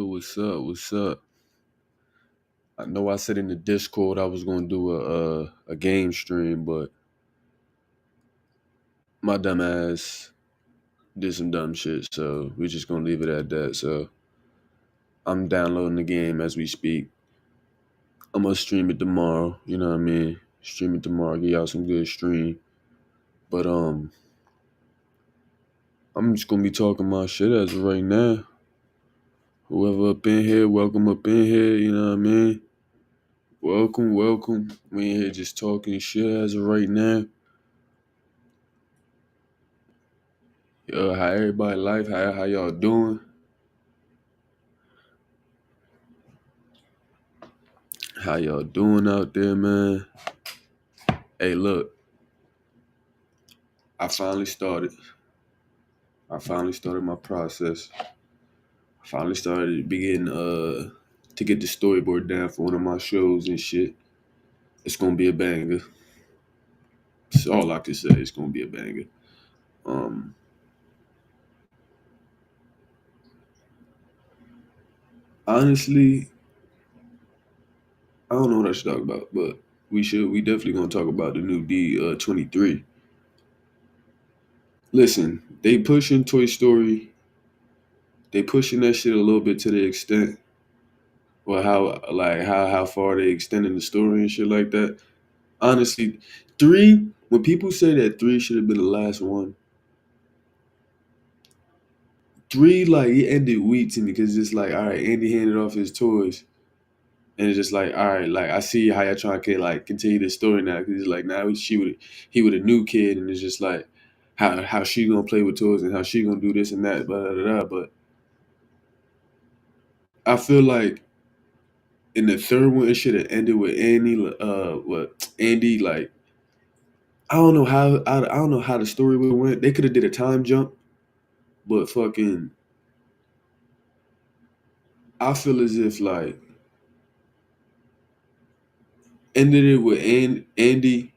What's up? What's up? I know I said in the Discord I was gonna do a game stream, but my dumb ass did some dumb shit, so we're just gonna leave it at that. So I'm downloading the game as we speak. I'm gonna stream it tomorrow. You know what I mean? Stream it tomorrow. Get y'all some good stream. But I'm just gonna be talking my shit as of right now. Whoever up in here, welcome up in here. You know what I mean? Welcome, welcome. We in here just talking shit as of right now. How everybody life? How y'all doing? How y'all doing out there, man? Hey, look, I finally started. I finally started my process. I finally started beginning to get the storyboard down for one of my shows and shit. It's gonna be a banger. That's all I can say. It's gonna be a banger. Um, Honestly, I don't know what I should talk about, but we should. We definitely gonna talk about the new D 23. Listen, they pushing Toy Story. They pushing that shit a little bit to the extent or how far they extending the story and shit like that. Honestly, three when people say that three should have been the last one, three like it ended weak to me because it's like all right, Andy handed off his toys. And it's just like, all right, like I see how y'all trying to like continue this story now because it's like now he with a new kid and it's just like how she gonna play with toys and how she gonna do this and that, blah, blah, blah, blah. But I feel like in the third one it should have ended with Andy like I don't know how the story would have went. They could have did a time jump, but fucking I feel as if like ended it with Andy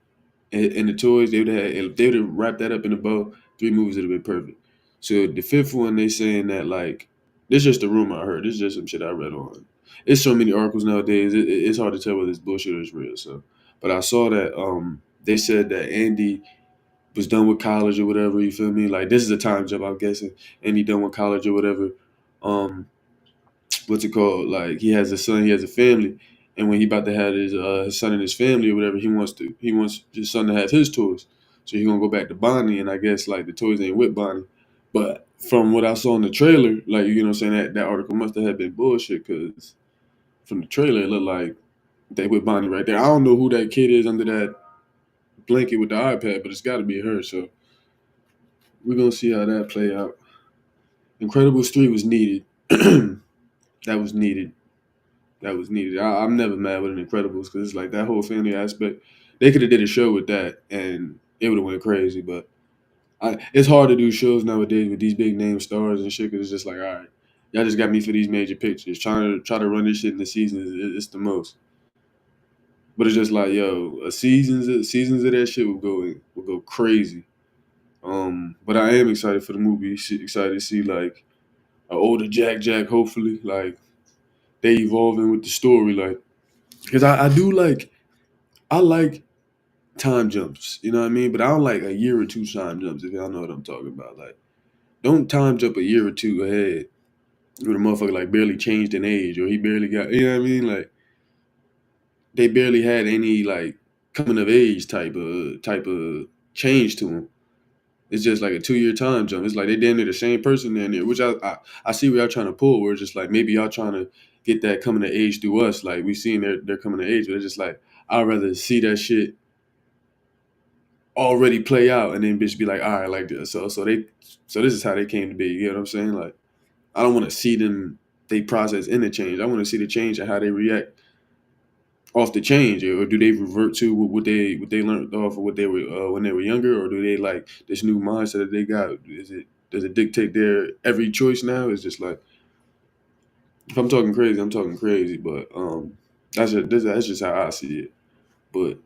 and the toys. They would have if they would have wrapped that up in a bow. Three movies would have been perfect. So the fifth one, they saying that like this is just a rumor I heard. This is just some shit I read on. It's so many articles nowadays. It's hard to tell whether it's bullshit or it's real. So, but I saw that they said that Andy was done with college or whatever. You feel me? Like this is a time jump, I'm guessing. And he done with college or whatever. Um, what's it called? Like he has a son, he has a family, and when he about to have his son and his family or whatever, he wants his son to have his toys. So he gonna go back to Bonnie, and I guess like the toys ain't with Bonnie. But from what I saw in the trailer, like you know, what I'm saying that article must have been bullshit because from the trailer it looked like they with Bonnie right there. I don't know who that kid is under that blanket with the iPad, but it's got to be her. So we're gonna see how that play out. Incredibles 3 was needed. That was needed. That was needed. I'm never mad with an Incredibles because it's like that whole family aspect. They could have did a show with that and it would have went crazy. But it's hard to do shows nowadays with these big name stars and shit because it's just like, all right, y'all just got me for these major pictures. Try to run this shit in the seasons, it's the most. But it's just like, yo, a seasons of that shit will go crazy. But I am excited for the movie. Excited to see like an older Jack, hopefully, like they evolving with the story, like because I do like I like time jumps, you know what I mean? But I don't like a year or two time jumps, if y'all know what I'm talking about. Like, don't time jump a year or two ahead with a motherfucker like barely changed in age or he barely got, you know what I mean? Like, they barely had any like coming of age type of change to him. It's just like a 2 year time jump. It's like they damn near the same person down there, which I see what y'all trying to pull. Where it's just like maybe y'all trying to get that coming of age through us. Like we seen they're coming of age, but it's just like I'd rather see that shit already play out and then bitch be like, all right, like this. So this is how they came to be. You know what I'm saying? Like I don't want to see them they process in the change. I want to see the change and how they react off the change, or do they revert to what they learned off of what they were when they were younger, or do they like this new mindset that they got? Is it does it dictate their every choice now? It's just like if I'm talking crazy, I'm talking crazy, but that's just how I see it. But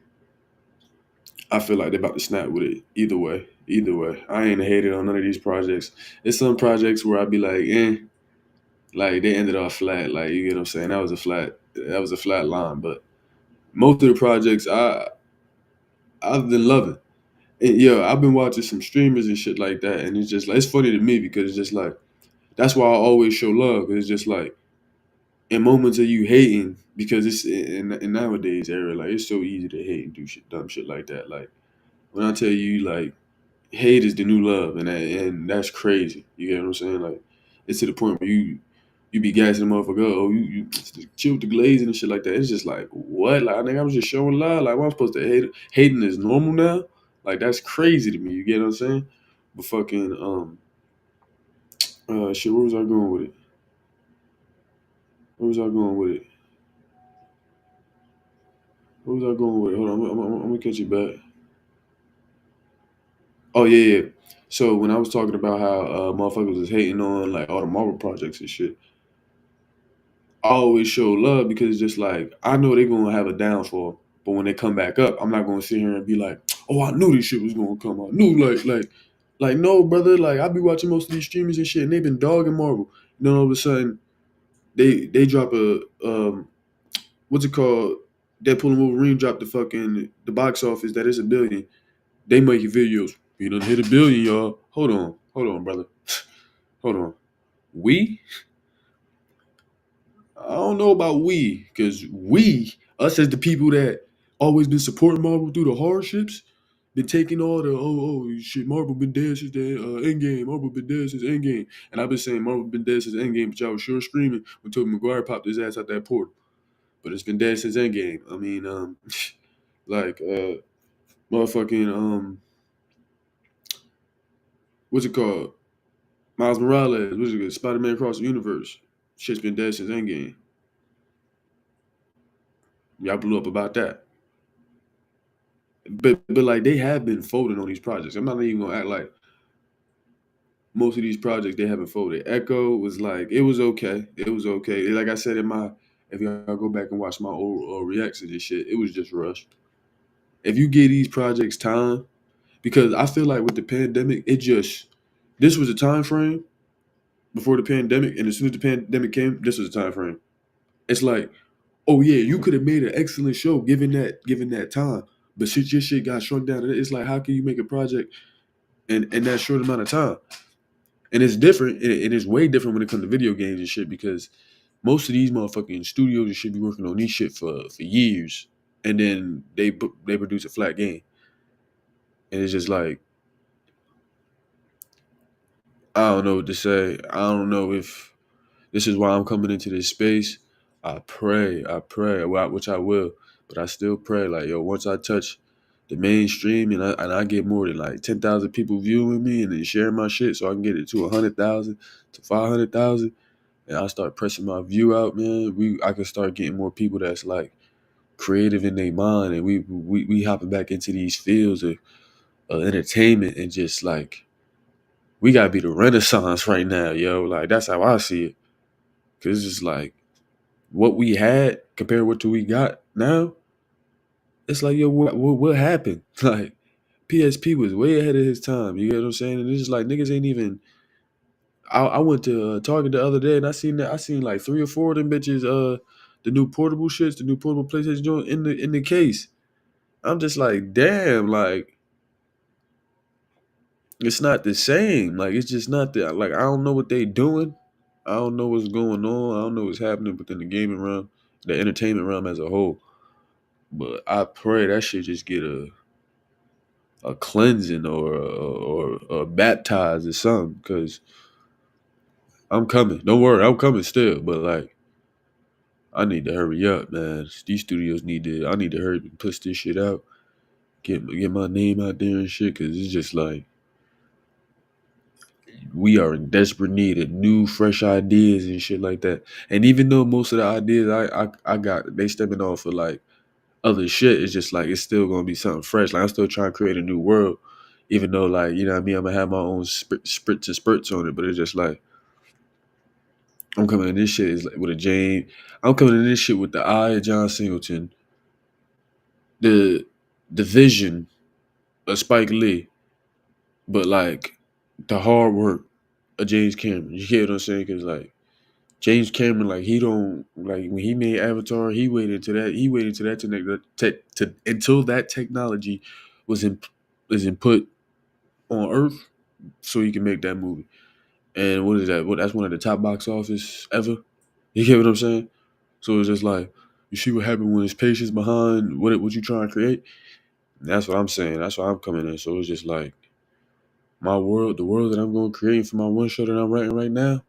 I feel like they're about to snap with it. Either way, either way, I ain't hated on none of these projects. It's some projects where I'd be like, like they ended off flat. Like you get what I'm saying? That was a flat line. But most of the projects I've been loving. And yo, I've been watching some streamers and shit like that, and it's just like it's funny to me because it's just like that's why I always show love. 'Cause it's just like in moments of you hating because it's in nowadays era, like it's so easy to hate and do shit, dumb shit like that. Like when I tell you, like hate is the new love, and that's crazy. You get what I'm saying? Like it's to the point where you be gassing the motherfucker. Oh, you chill with the glazing and shit like that. It's just like what? Like I think I was just showing love. Like what I'm supposed to hate? Hating is normal now. Like that's crazy to me. You get what I'm saying? But fucking shit. Where was I going with it? Where was I going with it? Where was I going with it? Hold on, I'm gonna catch you back. Oh yeah, yeah. So when I was talking about how motherfuckers was hating on like all the Marvel projects and shit, I always show love because it's just like I know they're gonna have a downfall, but when they come back up, I'm not gonna sit here and be like, "Oh, I knew this shit was gonna come out." Knew like no, brother. Like I be watching most of these streamers and shit, and they've been dogging Marvel. Then all of a sudden, they drop a what's it called? Deadpool and Wolverine drop the box office that is a billion. They making videos. We done hit a billion, y'all. Hold on, brother. Hold on. We I don't know about we, because us as the people that always been supporting Marvel through the hardships, been taking all the shit, Marvel been dead since the Endgame, Marvel been dead since Endgame, and I've been saying Marvel been dead since Endgame, but y'all was sure screaming when Tobey Maguire popped his ass out that portal. But it's been dead since Endgame. I mean, like motherfucking what's it called? Miles Morales, what's it called? Spider Man Across the Universe. Shit's been dead since Endgame. Y'all blew up about that. But like they have been folding on these projects. I'm not even gonna act like most of these projects they haven't folded. Echo was like it was okay. It was okay. Like I said in my if y'all go back and watch my old reactions and shit, it was just rushed. If you give these projects time, because I feel like with the pandemic, it just this was a time frame before the pandemic, and as soon as the pandemic came, this was a time frame. It's like, oh yeah, you could have made an excellent show given that time, but shit, your shit got shrunk down. It's like, how can you make a project in that short amount of time? And it's different. It is way different when it comes to video games and shit because most of these motherfucking studios should be working on these shit for years, and then they produce a flat game, and it's just like I don't know what to say. I don't know if this is why I'm coming into this space. I pray, which I will, but I still pray. Like yo, once I touch the mainstream and I get more than like 10,000 people viewing me and then sharing my shit, so I can get it to 100,000 to 500,000, and I start pressing my view out, man. I can start getting more people that's like creative in their mind, and we hopping back into these fields of entertainment and just like we gotta be the renaissance right now, yo. Like that's how I see it. Cause it's just like what we had compared to what we got now. It's like yo, what happened? Like PSP was way ahead of his time. You get what I'm saying? And it's just like niggas ain't even. I went to Target the other day and I seen like three or four of them bitches. The new portable shits, the new portable PlayStation joint in the case. I'm just like, damn, like it's not the same. Like it's just not the like I don't know what they doing. I don't know what's going on. I don't know what's happening within the gaming realm, the entertainment realm as a whole. But I pray that shit just get a cleansing or baptized or something. Cause I'm coming. Don't worry, I'm coming still. But like I need to hurry up, man. These studios need to. I need to hurry and push this shit out. Get my name out there and shit. Cause it's just like we are in desperate need of new, fresh ideas and shit like that. And even though most of the ideas I got, they stemming off of like other shit, it's just like it's still gonna be something fresh. Like I'm still trying to create a new world, even though like you know what I mean, I'm gonna have my own spurts and spurts on it. But it's just like I'm coming in this shit is like with a Jane. I'm coming in this shit with the eye of John Singleton, the vision, a Spike Lee, but like the hard work of James Cameron. You get what I'm saying? Because like James Cameron, like he don't like when he made Avatar, he waited to that. He waited to that until that technology was in is input on Earth, so he can make that movie. And what is that? What that's one of the top box office ever. You get what I'm saying? So it's just like you see what happened when it's patience behind what you trying to create. That's what I'm saying. That's why I'm coming in. So it's just like my world, the world that I'm going to create for my one show that I'm writing right now.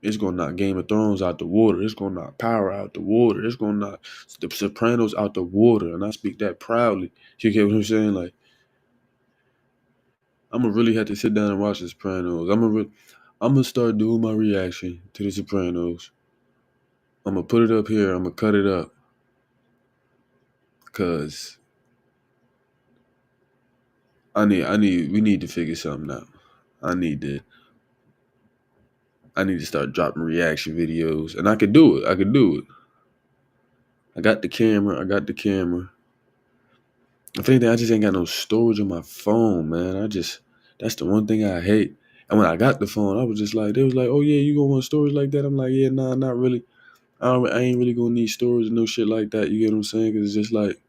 It's gonna knock Game of Thrones out the water. It's gonna knock Power out the water. It's gonna knock The Sopranos out the water, and I speak that proudly. You get what I'm saying? Like I'm gonna really have to sit down and watch The Sopranos. I'm gonna start doing my reaction to The Sopranos. I'm gonna put it up here. I'm gonna cut it up, cause we need to figure something out. I need to, start dropping reaction videos, and I could do it. I could do it. I got the camera. If anything, I just ain't got no storage on my phone, man. That's the one thing I hate. And when I got the phone, I was just like, they was like, oh yeah, you gonna want storage like that? I'm like, yeah, nah, not really. I ain't really gonna need storage and no shit like that. You get what I'm saying? Because it's just like,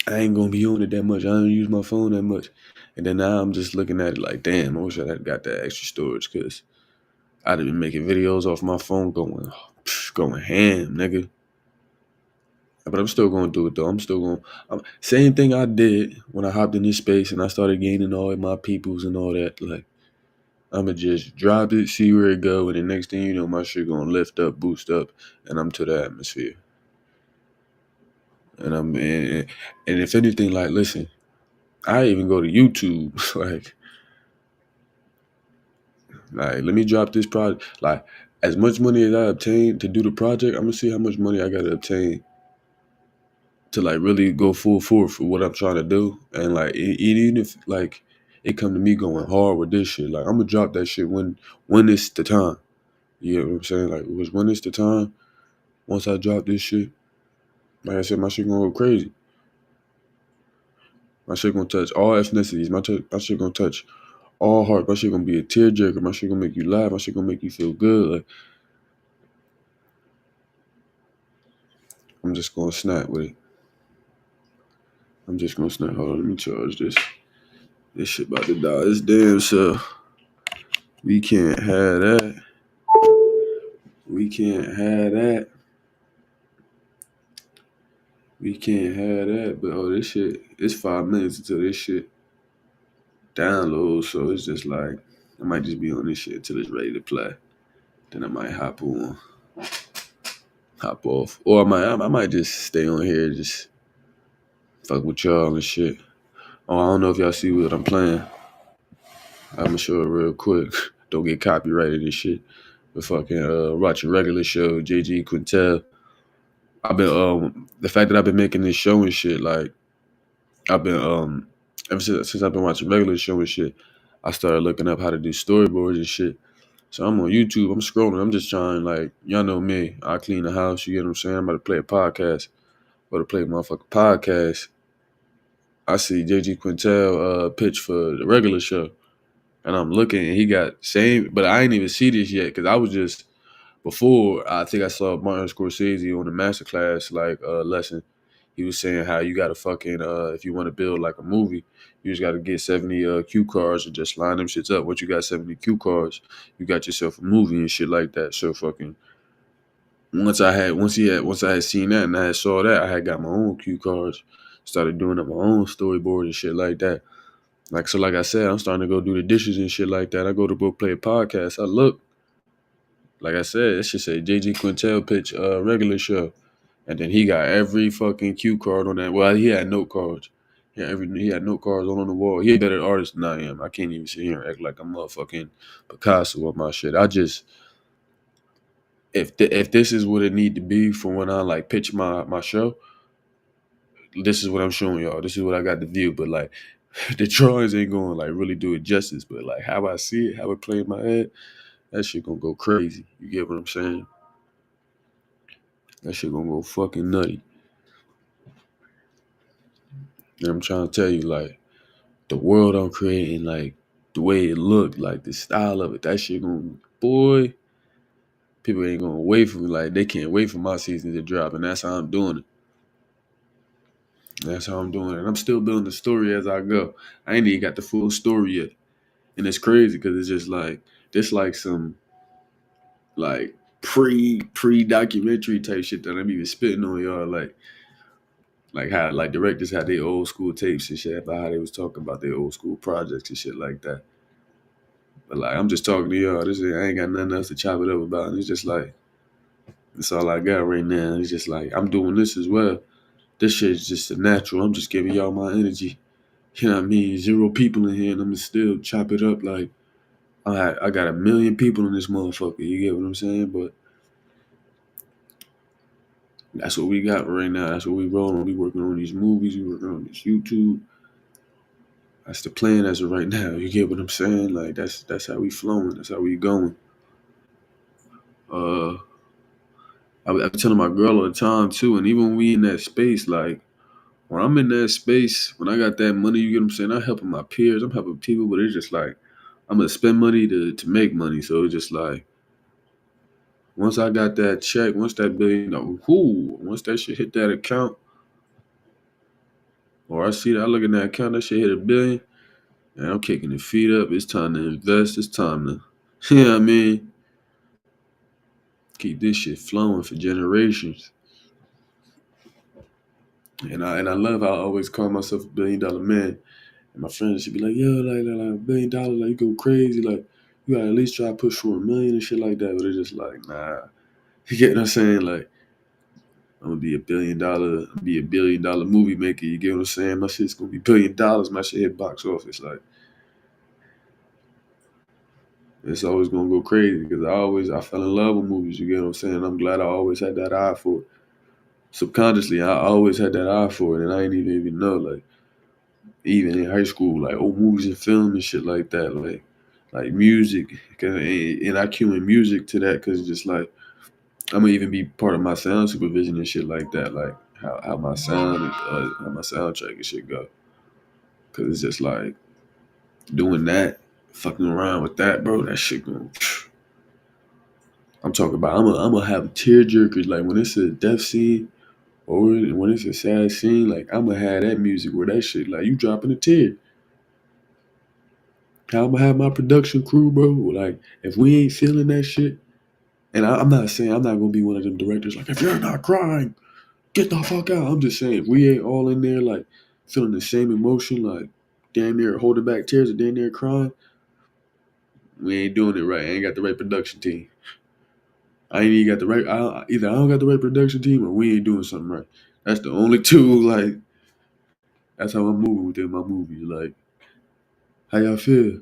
I ain't gonna be on it that much. I don't use my phone that much. And then now I'm just looking at it like, damn, I wish I had got that extra storage because I'd have been making videos off my phone going ham, nigga. But I'm still gonna do it though. Same thing I did when I hopped in this space and I started gaining all my peoples and all that. Like I'ma just drop it, see where it go, and the next thing you know, my shit gonna lift up, boost up, and I'm to the atmosphere. And if anything, like listen, I even go to YouTube, like let me drop this project. Like as much money as I obtained to do the project, I'm gonna see how much money I gotta obtain to like really go full force for what I'm trying to do. And like even if like it come to me going hard with this shit, like I'm gonna drop that shit when it's the time. You know what I'm saying? Like when it's the time. Once I drop this shit, like I said, my shit gonna go crazy. My shit gonna touch all ethnicities. My shit gonna touch all heart. My shit gonna be a tearjerker. My shit gonna make you laugh. My shit gonna make you feel good. Like I'm just gonna snap with it. I'm just gonna snap. Hold on, let me charge this. This shit about to die. This damn self. We can't have that. We can't have that. We can't have that. But oh, this shit. It's 5 minutes until this shit downloads. So it's just like I might just be on this shit until it's ready to play. Then I might hop off, or I might just stay on here, just fuck with y'all and shit. Oh, I don't know if y'all see what I'm playing. I'm gonna show it real quick. Don't get copyrighted and shit. But fucking watching regular show, JG Quintel. I've been the fact that I've been making this show and shit, like I've been ever since I've been watching regular show and shit, I started looking up how to do storyboards and shit. So I'm on YouTube, I'm scrolling, I'm just trying, like, y'all know me. I clean the house, you get what I'm saying? I'm about to play a podcast. About to play a motherfucking podcast. I see JG Quintel pitch for the regular show. And I'm looking and he got same, but I ain't even see this yet because I was just before I think I saw Martin Scorsese on the masterclass lesson. He was saying how you gotta fucking if you want to build like a movie, you just gotta get 70 cue cards and just line them shits up. Once you got 70 cue cards, you got yourself a movie and shit like that. So fucking once I had seen that and I had saw that, I had got my own cue cards, started doing up my own storyboard and shit like that. Like I said, I'm starting to go do the dishes and shit like that. I go to go play a podcast. I look, like I said, it should say JG Quintel pitch regular show. And then he got every fucking cue card on that. Well, he had note cards. He had note cards on the wall. He a better artist than I am. I can't even sit here and act like I'm motherfucking Picasso on my shit. I just if this is what it need to be for when I like pitch my show, this is what I'm showing y'all. This is what I got to view. But like the drawings ain't going like really do it justice. But like how I see it, how it play in my head, that shit gonna go crazy. You get what I'm saying? That shit gonna go fucking nutty. And I'm trying to tell you, like, the world I'm creating, like, the way it looked, like, the style of it, that shit gonna, boy, people ain't gonna wait for me. Like, they can't wait for my season to drop, and that's how I'm doing it. That's how I'm doing it. And I'm still building the story as I go. I ain't even got the full story yet. And it's crazy because it's just like, this like some, like, pre documentary type shit that I'm even spitting on y'all. Like how like directors had their old school tapes and shit about how they was talking about their old school projects and shit like that. But like I'm just talking to y'all. I ain't got nothing else to chop it up about. And it's just like that's all I got right now. It's just like I'm doing this as well. This shit is just a natural. I'm just giving y'all my energy. You know what I mean? Zero people in here, and I'm gonna still chop it up like I got a million people in this motherfucker. You get what I'm saying? But that's what we got right now. That's what we rolling. We working on these movies. We working on this YouTube. That's the plan as of right now. You get what I'm saying? Like that's how we flowing. That's how we going. Uh, I be telling my girl all the time too. And even when we in that space, like when I'm in that space, when I got that money, you get what I'm saying? I'm helping my peers. I'm helping people, but it's just like I'm gonna spend money to make money. So it's just like once I got that check, once that billion, once that shit hit that account, or I see that I look at that account, that shit hit $1 billion, and I'm kicking the feet up. It's time to invest. It's time to, you know what I mean? Keep this shit flowing for generations. And I love how I always call myself $1 billion man. And my friends should be like, yo, like $1 billion, like you go crazy, like you gotta at least try to push for 1 million and shit like that. But it's just like, nah. You get what I'm saying? Like, I'm gonna be $1 billion movie maker. You get what I'm saying? My shit's gonna be $1 billion. My shit hit box office. Like, it's always gonna go crazy because I fell in love with movies. You get what I'm saying? I'm glad I always had that eye for it. Subconsciously, I always had that eye for it, and I didn't even know. Like, even in high school, like old movies and film and shit like that, like music, and I cue in music to that because just like I'm gonna even be part of my sound supervision and shit like that, like how my sound, how my soundtrack and shit go, because it's just like doing that, fucking around with that, bro. That shit going. I'm talking about. I'm gonna have tear jerkers like when it's a death scene or when it's a sad scene. Like I'm gonna have that music where that shit like you dropping a tear. How I'm gonna have my production crew, bro. Like if we ain't feeling that shit, and I'm not saying I'm not gonna be one of them directors. Like if you're not crying, get the fuck out. I'm just saying if we ain't all in there like feeling the same emotion, like damn near holding back tears or damn near crying, we ain't doing it right. I ain't got the right production team. I ain't even got the right. Either I don't got the right production team or we ain't doing something right. That's the only two. Like that's how I'm moving within my movies. Like how y'all feel?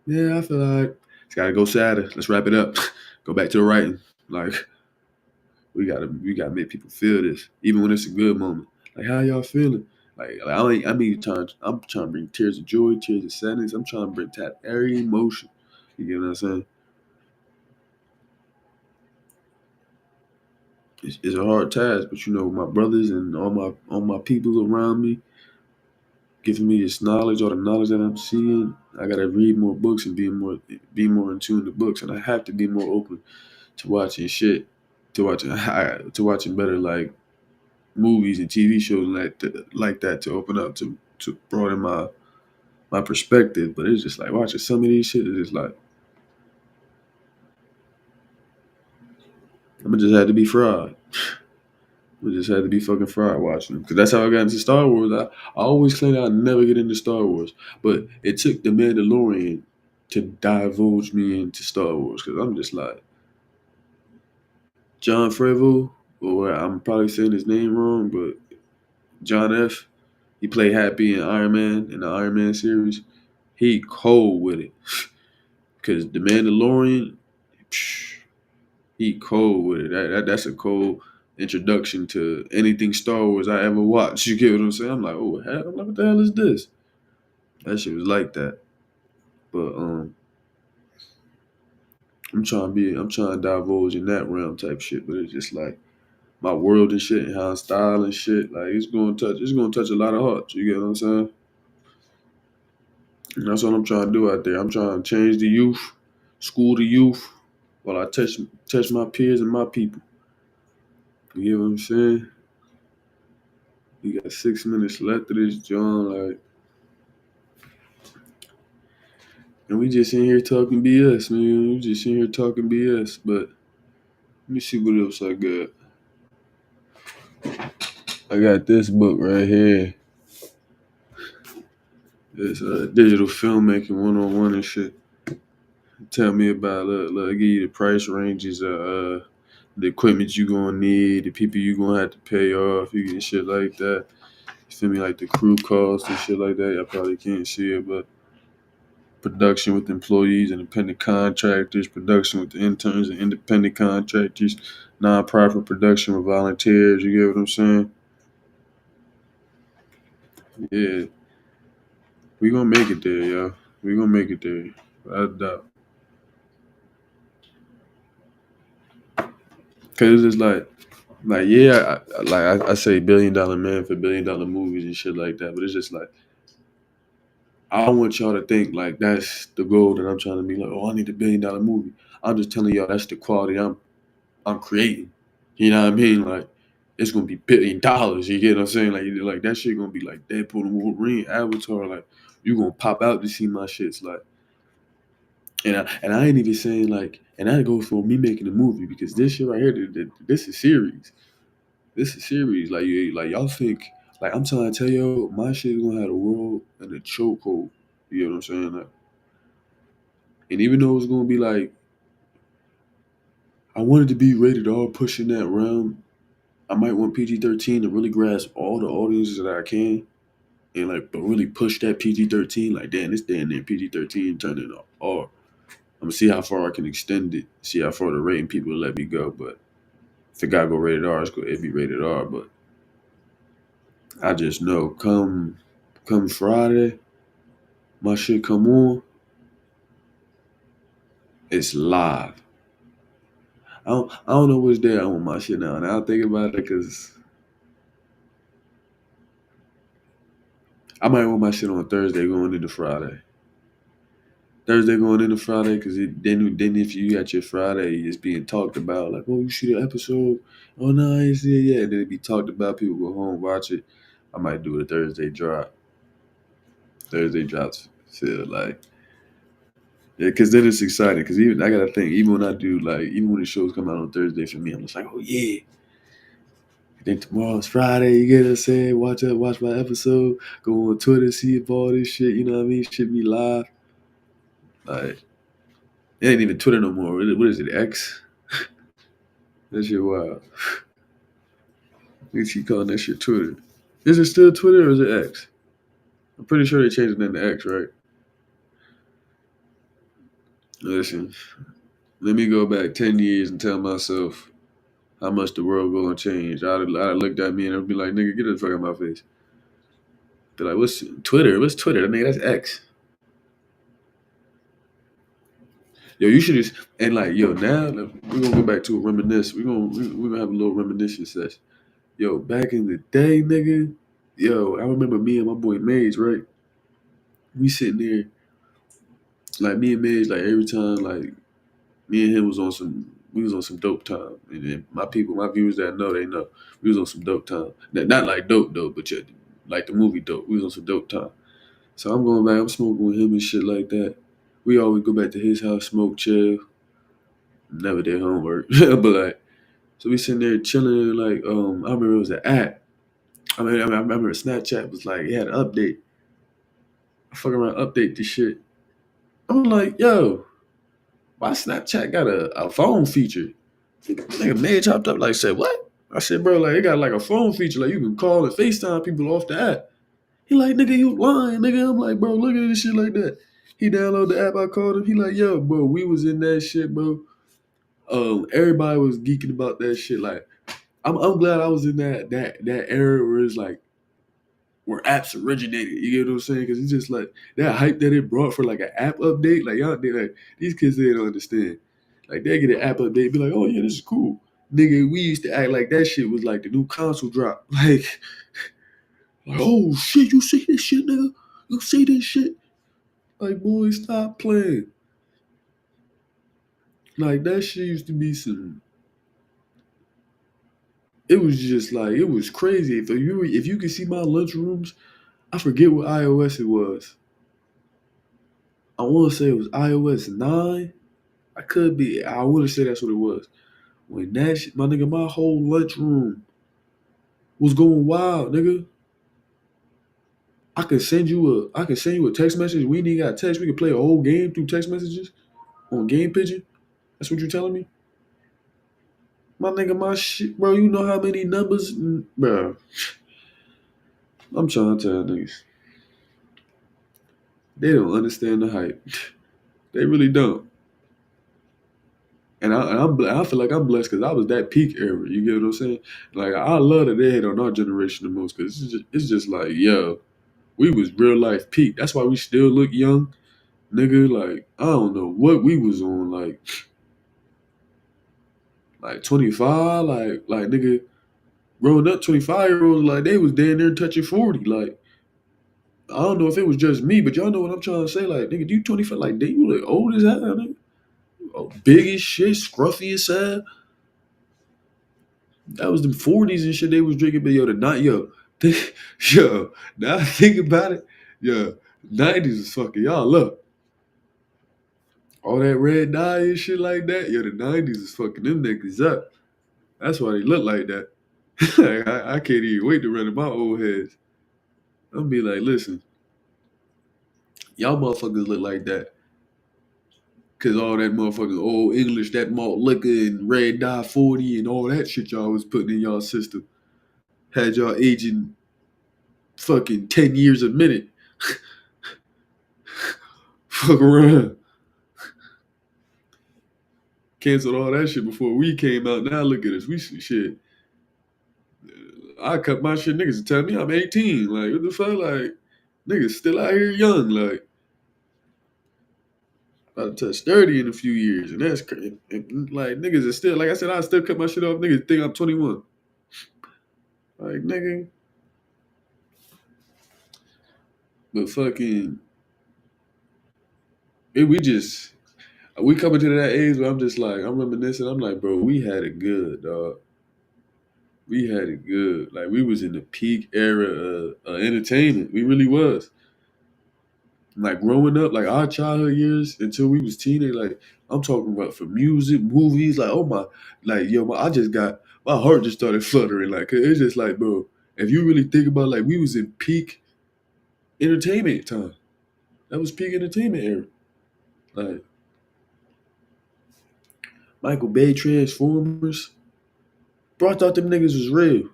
Yeah, I feel like it's gotta go sadder. Let's wrap it up. Go back to the writing. Like we gotta make people feel this, even when it's a good moment. Like how y'all feeling? Like I'm trying to bring tears of joy, tears of sadness. I'm trying to bring tap every emotion. You get what I'm saying? It's a hard task, but you know my brothers and all my people around me giving me this knowledge, all the knowledge that I'm seeing. I gotta read more books and be more in tune to books, and I have to be more open to watching shit, to watching to watching better like movies and TV shows like that to open up to broaden my perspective. But it's just like watching some of these shit. It's just like I'm just had to be fried. I just had to be fucking fried watching them because that's how I got into Star Wars. I always claimed I'd never get into Star Wars, but it took The Mandalorian to divulge me into Star Wars because I'm just like John Favreau, or I'm probably saying his name wrong, but John F. He played Happy in Iron Man in the Iron Man series. He cold with it because The Mandalorian, psh, he cold with it. That's a cold introduction to anything Star Wars I ever watched. You get what I'm saying? I'm like, oh hell, I'm like, what the hell is this? That shit was like that. But I'm trying to divulge in that realm type shit. But it's just like my world and shit and how I style and shit. Like it's gonna touch a lot of hearts. You get what I'm saying? And that's what I'm trying to do out there. I'm trying to change the youth, school the youth, while I touch my peers and my people. You get what I'm saying? You got 6 minutes left of this, John. Like, and we just in here talking BS, man. We just in here talking BS. But let me see what else I got. I got this book right here. It's digital filmmaking 101 and shit. Tell me about give you the price ranges of the equipment you gonna need, the people you gonna have to pay off, you get shit like that. You feel me? Like the crew costs and shit like that. Y'all probably can't see it, but production with employees, independent contractors, production with the interns and independent contractors, non-profit production with volunteers. You get what I'm saying? Yeah, we gonna make it there, yo. We gonna make it there. I doubt. Cause it's like yeah, I say $1 billion man for $1 billion movies and shit like that, but it's just like I don't want y'all to think like that's the goal that I'm trying to be like. Oh, I need $1 billion movie. I'm just telling y'all that's the quality I'm creating. You know what I mean? Like it's gonna be $1 billion. You get what I'm saying? Like that shit gonna be like Deadpool and Wolverine, Avatar. Like you gonna pop out to see my shits. Like and I ain't even saying like, and that goes for me making a movie because this shit right here, this is series. This is series. Like y'all think like I'm trying to tell y'all my shit is gonna have the world in a chokehold. You know what I'm saying? Like, and even though it's gonna be like I wanted to be rated R pushing that realm, I might want PG-13 to really grasp all the audiences that I can and like but really push that PG-13. Like damn, this damn near PG-13 turn it R. I'm gonna see how far I can extend it, see how far the rating people will let me go. But if it gotta go rated R, it'd be rated R. But I just know come Friday, my shit come on, it's live. I don't know which day I want my shit now. And I'll think about it because I might want my shit on Thursday going into Friday. Thursday going into Friday because then if you got your Friday, it's being talked about like, oh, you shoot an episode. Oh no, I ain't see it yet. And then it be talked about. People go home watch it. I might do a Thursday drop. Thursday drops feel like yeah, because then it's exciting. Because even I gotta think, even when I do like, even when the shows come out on Thursday for me, I'm just like, oh yeah. Then tomorrow's Friday, you get what I'm saying? Watch my episode. Go on Twitter, see all this shit. You know what I mean? Shit be live. Like it ain't even Twitter no more. What is it? X? That shit wild. They keep calling that shit Twitter. Is it still Twitter or is it X? I'm pretty sure they changed it name to X, right? Listen, let me go back 10 years and tell myself how much the world gonna change. I'd have looked at me and I'd be like, nigga, get the fuck out of my face. They're like, what's Twitter? What's Twitter? Nigga, that's X. Yo, you should just and like yo now we're gonna go back to a reminisce. We're gonna have a little reminiscence session. Yo, back in the day, nigga. Yo, I remember me and my boy Mage, right? We sitting there like me and Mage, like every time, like me and him was on some. We was on some dope time, and then my people, my viewers that know, they know we was on some dope time. Not like dope, but yeah, like the movie dope. We was on some dope time. So I'm going back. I'm smoking with him and shit like that. We always go back to his house, smoke, chill. Never did homework, but like, so we sitting there chilling. Like, I remember it was an app. I remember Snapchat was like, it had an update. I fuck around, update this shit. I'm like, yo, why Snapchat got a phone feature? Nigga, man chopped up like, said what? I said, bro, like, it got like a phone feature. Like, you can call and FaceTime people off the app. He like, nigga, you lying, nigga. I'm like, bro, look at this shit like that. He downloaded the app. I called him. He like, yo, bro, we was in that shit, bro. Everybody was geeking about that shit. Like, I'm glad I was in that era where it's like where apps originated. You get what I'm saying? Because it's just like that hype that it brought for like an app update. Like y'all, like these kids they don't understand. Like they get an app update, be like, oh yeah, this is cool. Nigga, we used to act like that shit was like the new console drop. Like, oh shit, you see this shit, nigga? You see this shit? Like, boy, stop playing. Like, that shit used to be some. It was just like, it was crazy. If you could see my lunchrooms, I forget what iOS it was. I want to say it was iOS 9. I could be. I want to say that's what it was. When that shit, my nigga, my whole lunchroom was going wild, nigga. I can send you a text message. We ain't even got text. We can play a whole game through text messages on Game Pigeon. That's what you telling me? My nigga, my shit, bro. You know how many numbers, bro? I'm trying to tell niggas. They don't understand the hype. They really don't. I feel like I'm blessed because I was that peak era. You get what I'm saying? Like I love that they hate on our generation the most because it's just like yo, we was real life peak. That's why we still look young, nigga. Like I don't know what we was on, like 25, like nigga, growing up 25-year-olds like they was damn near touching 40. Like I don't know if it was just me, but y'all know what I'm trying to say. Like nigga, you 25, like they you look old as hell, nigga. Oh, big as shit, scruffy as hell. That was the 40s and shit they was drinking, but yo, the night, yo, yo, now I think about it, yo, 90s is fucking y'all up. All that red dye and shit like that, yo, the 90s is fucking them niggas up. That's why they look like that. Like, I can't even wait to run in my old heads. I'm be like, listen, y'all motherfuckers look like that. Cause all that motherfucking old English, that malt liquor and red dye 40 and all that shit y'all was putting in y'all system had y'all aging fucking 10 years a minute. Fuck around. Canceled all that shit before we came out. Now look at us. We shit. I cut my shit. Niggas tell me I'm 18. Like, what the fuck? Like, niggas still out here young. Like, about to touch 30 in a few years. And that's crazy. And, like, niggas are still, like I said, I still cut my shit off. Niggas think I'm 21. Like, nigga. But fucking, we coming to that age where I'm just like, I'm reminiscing. I'm like, bro, we had it good, dog. We had it good. Like, we was in the peak era of entertainment. We really was. Like growing up, like our childhood years until we was teenage, like I'm talking about for music, movies, like oh my, like yo, I just got my heart just started fluttering, like 'cause it's just like bro, if you really think about like we was in peak entertainment time, that was peak entertainment era, like Michael Bay Transformers, bro, I thought them niggas was real.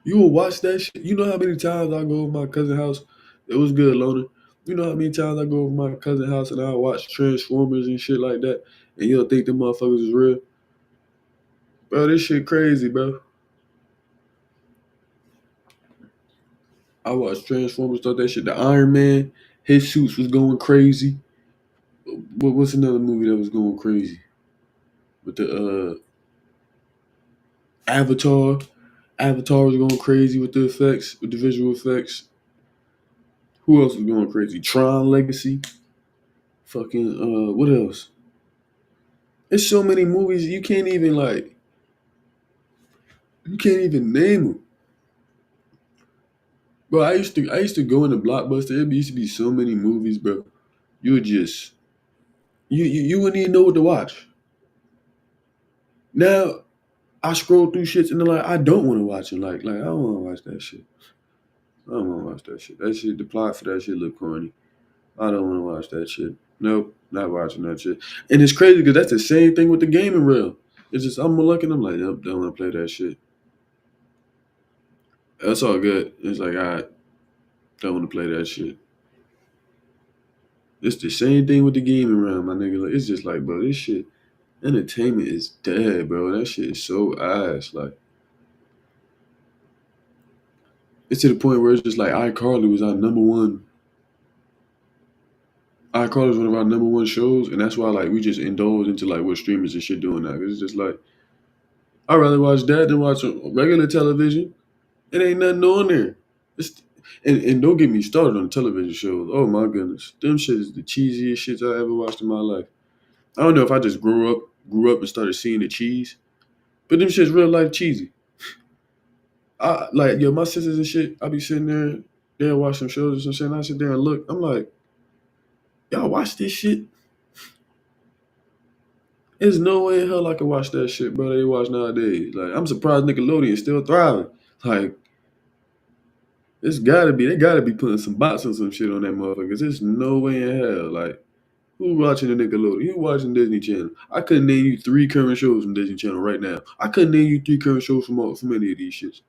You will watch that shit. You know how many times I go to my cousin's house? It was good, Loner. You know how many times I go to my cousin's house and I watch Transformers and shit like that, and you'll think them motherfuckers is real? Bro, this shit crazy, bro. I watched Transformers, thought that shit. The Iron Man, his suits was going crazy. What's another movie that was going crazy? With the Avatar. Avatar was going crazy with the effects, with the visual effects. Who else was going crazy? Tron Legacy. Fucking what else? There's so many movies you can't even name them. Bro, I used to go in the Blockbuster. There used to be so many movies, bro. You would just you wouldn't even know what to watch. Now I scroll through shits and then like I don't want to watch it. Like I don't want to watch that shit. I don't want to watch that shit. That shit, the plot for that shit look corny. I don't want to watch that shit. Nope, not watching that shit. And it's crazy because that's the same thing with the gaming realm. It's just I'm looking, I'm like, nope, don't want to play that shit. That's all good. It's like I don't want to play that shit. It's the same thing with the gaming realm, my nigga. Like it's just like, bro, this shit, entertainment is dead, bro. That shit is so ass. Like it's to the point where it's just like iCarly was our number one iCarly is one of our number one shows, and that's why like we just indulge into like what streamers and shit doing now. 'Cause it's just like I'd rather watch that than watch regular television. It ain't nothing on there. It's, and don't get me started on television shows. Oh my goodness, them shit is the cheesiest shit I ever watched in my life. I don't know if I just grew up and started seeing the cheese, but them shit's real life cheesy. I like yo, my sisters and shit. I be sitting there, they'll watch some shows or some shit. And I sit there and look. I'm like, y'all watch this shit? There's no way in hell I can watch that shit, bro. They watch nowadays. Like, I'm surprised Nickelodeon's still thriving. Like, they gotta be putting some bots or some shit on that motherfucker. Cause there's no way in hell. Like, who watching the Nickelodeon? Who watching Disney Channel? I couldn't name you 3 current shows from Disney Channel right now. I couldn't name you 3 current shows from any of these shits.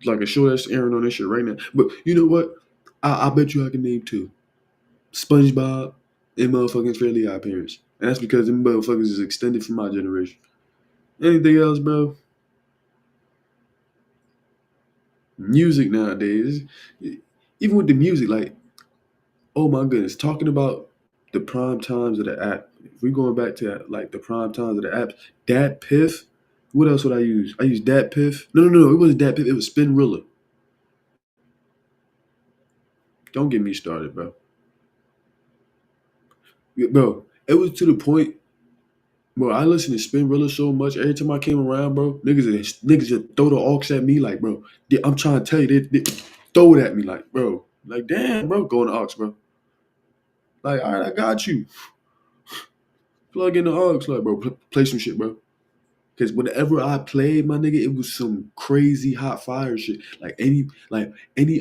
Like a show that's airing on this shit right now. But you know what? I bet you I can name 2. SpongeBob and motherfucking Fairly Odd Parents. And that's because them motherfuckers is extended from my generation. Anything else, bro? Music nowadays, even with the music, like, oh my goodness, talking about the prime times of the app. If we going back to like the prime times of the apps, Dat Piff. What else would I use? I use Dat Piff. No, it wasn't Dat Piff. It was Spinrilla. Don't get me started, bro. Bro, it was to the point. Bro, I listened to Spinrilla so much. Every time I came around, bro, niggas just throw the aux at me like, bro. I'm trying to tell you, they throw it at me like, bro. Like, damn, bro, going to aux, bro. Like, all right, I got you. Plug in the aux, like, bro, play some shit, bro. Because whenever I played, my nigga, it was some crazy hot fire shit. Like any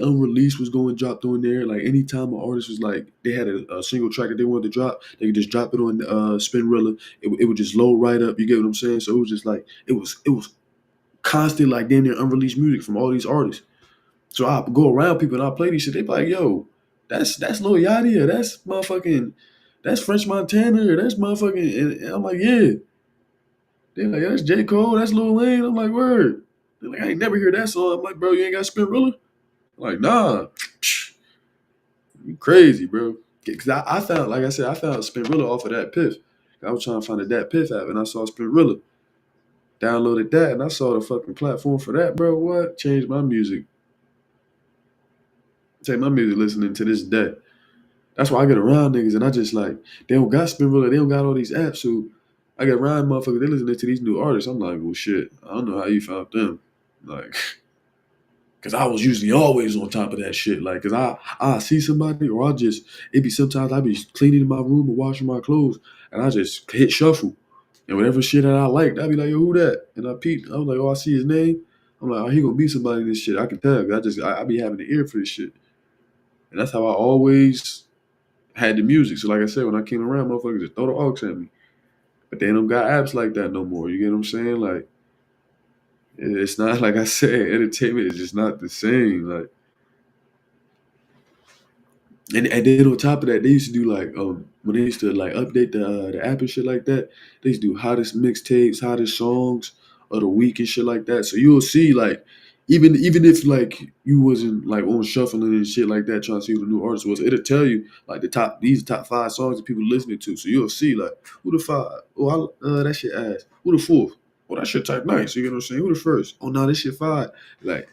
unreleased was going dropped on there. Like anytime an artist was like they had a single track that they wanted to drop, they could just drop it on Spinrilla. It would just load right up. You get what I'm saying? So it was just like it was constant like damn near unreleased music from all these artists. So I go around people and I play these shit. They be like, yo, that's Lil Yachty, or that's motherfucking that's French Montana, or that's motherfucking, and I'm like, yeah. They're like, that's J. Cole, that's Lil Wayne. I'm like, word. They're like, I ain't never hear that song. I'm like, bro, you ain't got Spinrilla? I'm like, nah. You crazy, bro. Cause I found, like I said, I found Spinrilla off of that Piff. I was trying to find a Dat Piff app and I saw Spinrilla. Downloaded that and I saw the fucking platform for that, bro. What? Changed my music. Take my music listening to this day. That's why I get around niggas and I just like, they don't got Spinrilla, they don't got all these apps. So I get around motherfuckers, they listening to these new artists. I'm like, well, shit, I don't know how you found them. Like, cause I was usually always on top of that shit. Like, cause I see somebody, or it be sometimes I be cleaning my room or washing my clothes, and I just hit shuffle, and whatever shit that I liked, I be like, yo, who that? And I peep, I was like, oh, I see his name. I'm like, oh, he gonna be somebody in this shit. I can tell. 'Cause I be having the ear for this shit, and that's how I always had the music. So like I said, when I came around, motherfuckers just throw the aux at me, but they don't got apps like that no more. You get what I'm saying? Like, it's not like I said, entertainment is just not the same. Like, and then on top of that, they used to do like when they used to like update the app and shit like that. They used to do hottest mixtapes, hottest songs of the week and shit like that. So you'll see like even if like you wasn't like on shuffling and shit like that trying to see who the new artist was, it'll tell you like these top 5 songs that people listening to. So you'll see like who the 5? Oh, that shit ass. Who the 4th? Oh, that shit type nice. You get what I'm saying? Who the 1st? Oh no, this shit 5. Like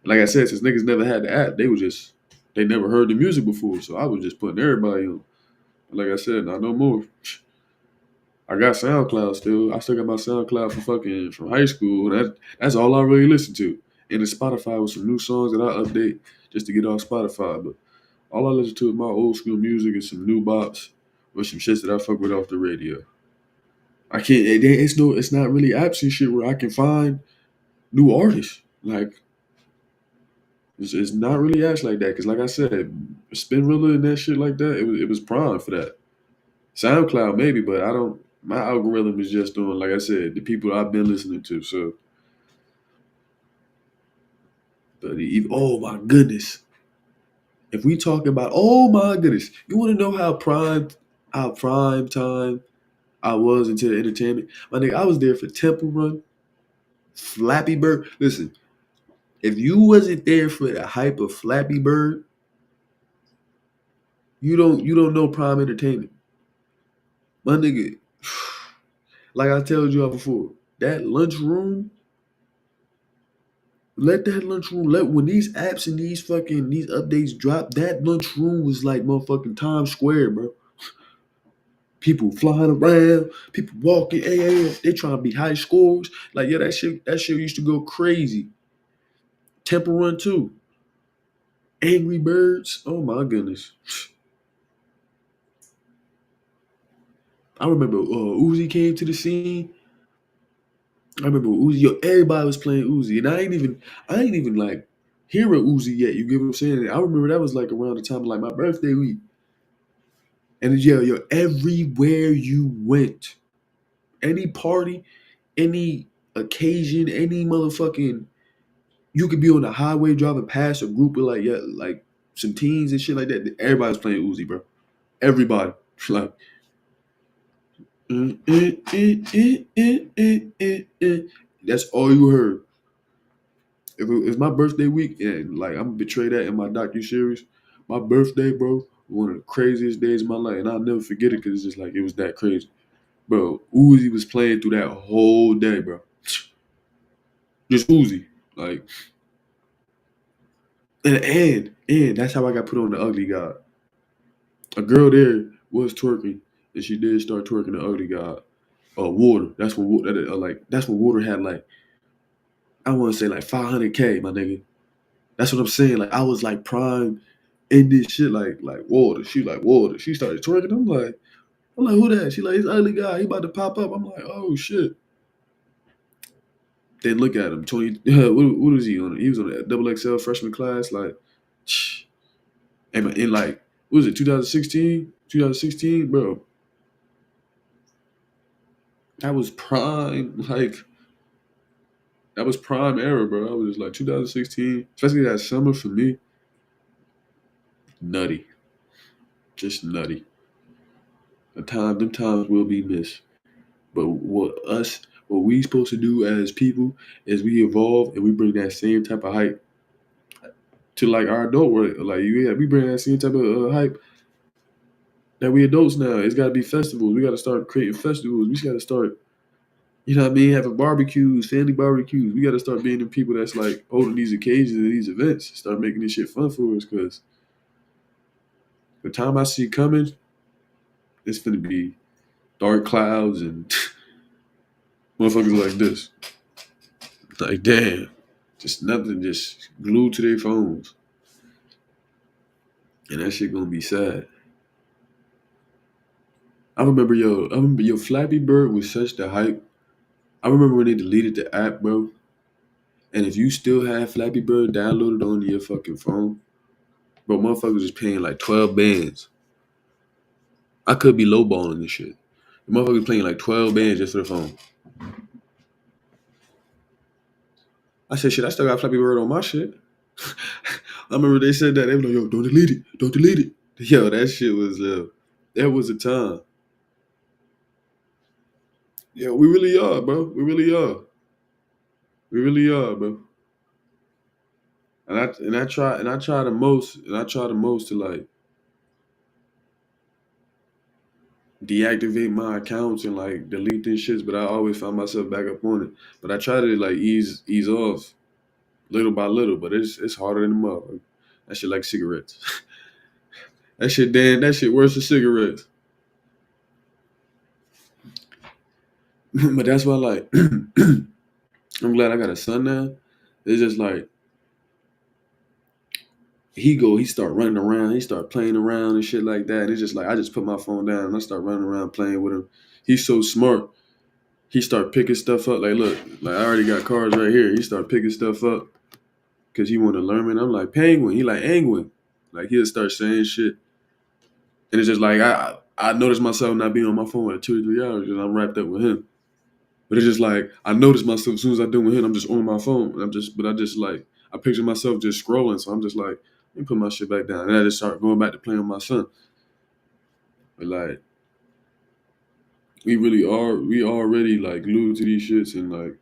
I said, since niggas never had the app, they never heard the music before. So I was just putting everybody on. Like I said, not no more. I got SoundCloud still. I still got my SoundCloud from high school. That's all I really listen to. And the Spotify with some new songs that I update just to get on Spotify. But all I listen to is my old school music and some new bops with some shits that I fuck with off the radio. I can't. It's not really apps and shit where I can find new artists. Like, it's not really acts like that because, like I said, Spinrilla and that shit like that, it was prime for that. SoundCloud maybe, but I don't. My algorithm is just doing, like I said, the people I've been listening to. So, but oh my goodness, if we talk about, oh my goodness, you want to know how prime time I was into the entertainment? My nigga, I was there for Temple Run, Flappy Bird. Listen, if you wasn't there for the hype of Flappy Bird, You don't know Prime Entertainment. My nigga, like I told you all before, that lunchroom, let that lunchroom, let when these apps and these updates drop, that lunchroom was like motherfucking Times Square, bro. People flying around, people walking, they trying to be high scores. Like, yeah, that shit used to go crazy. Temple Run too. Angry Birds. Oh my goodness. I remember Uzi came to the scene. I remember Uzi. Yo, everybody was playing Uzi, and I ain't even like hear a Uzi yet. You get what I'm saying? I remember that was like around the time of like my birthday week, and yo, everywhere you went, any party, any occasion, any motherfucking, you could be on the highway driving past a group of like some teens and shit like that. Everybody's playing Uzi, bro. Everybody, like. That's all you heard. If it was my birthday week, and like I'm gonna betray that in my docu series, my birthday, bro, one of the craziest days of my life, and I'll never forget it because it's just like it was that crazy, bro. Uzi was playing through that whole day, bro. Just Uzi, like, and that's how I got put on the Ugly God. A girl there was twerking, and she did start twerking the Ugly God. Water. That's when Water had like, I want to say like 500K, my nigga. That's what I'm saying. Like I was like prime in this shit, like Water. She like Water. She started twerking. I'm like, who that? She like, it's Ugly Guy. He about to pop up. I'm like, oh shit. Then look at him. 20. What was he on? He was on a double XL freshman class. Like, and in like, what was it? 2016. 2016, bro. That was prime. Like that was prime era, bro. I was like 2016, especially that summer for me. Nutty, just nutty. Them times will be missed. But what we supposed to do as people is we evolve and we bring that same type of hype to like our adult world. Like we bring that same type of hype that we adults now. It's got to be festivals. We got to start creating festivals. We got to start, you know what I mean, having barbecues, family barbecues. We got to start being the people that's like holding these occasions and these events. Start making this shit fun for us because the time I see coming, it's gonna be dark clouds and motherfuckers like this. Like damn, just nothing, just glued to their phones, and that shit gonna be sad. I remember Flappy Bird was such the hype. I remember when they deleted the app, bro. And if you still have Flappy Bird downloaded on your fucking phone, bro, motherfuckers was paying like 12 bands. I could be lowballing this shit. The motherfuckers paying like 12 bands just for the phone. I said, shit, I still got Flappy Bird on my shit. I remember they said that. They were like, yo, don't delete it. Don't delete it. Yo, that shit was, that was a time. Yeah, we really are, bro. We really are. We really are, bro. And I try the most to like deactivate my accounts and like delete these shits, but I always find myself back up on it. But I try to like ease off little by little, but it's harder than the mother. That shit like cigarettes. That shit worse than cigarettes. But that's why like I'm glad I got a son now. It's just like he start running around, he start playing around and shit like that. It's just like I just put my phone down and I start running around playing with him. He's so smart. He start picking stuff up. Like, look, like I already got cards right here. He start picking stuff up because he want to learn. And I'm like penguin. He like angwin. Like he'll start saying shit, and it's just like I notice myself not being on my phone at 2 or 3 hours because I'm wrapped up with him. But it's just like I notice myself as soon as I do with him, I'm just on my phone. I just like I picture myself just scrolling. So I'm just like, let me put my shit back down, and I just start going back to playing with my son. But like we already like glued to these shits, and like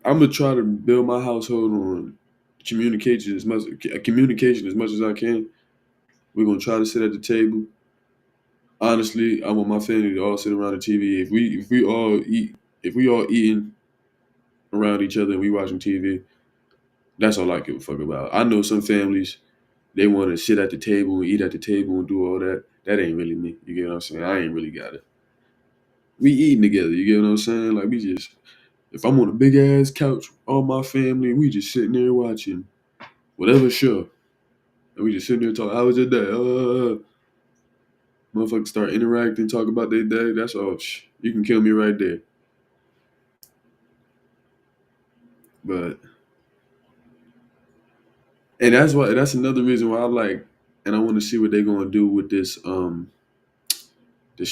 I'm gonna try to build my household on communication as much as I can. We're gonna try to sit at the table. Honestly, I want my family to all sit around the TV. If we all eating around each other and we watching TV, that's all I give a fuck about. I know some families they want to sit at the table and eat at the table and do all that. That ain't really me. You get what I'm saying? I ain't really got it. We eating together. You get what I'm saying? Like we just, if I'm on a big ass couch, all my family, we just sitting there watching whatever show, and we just sitting there talking. How was your day? Motherfuckers start interacting, talk about their day. That's all. You can kill me right there. But and that's why that's another reason why I like, and I want to see what they're gonna do with this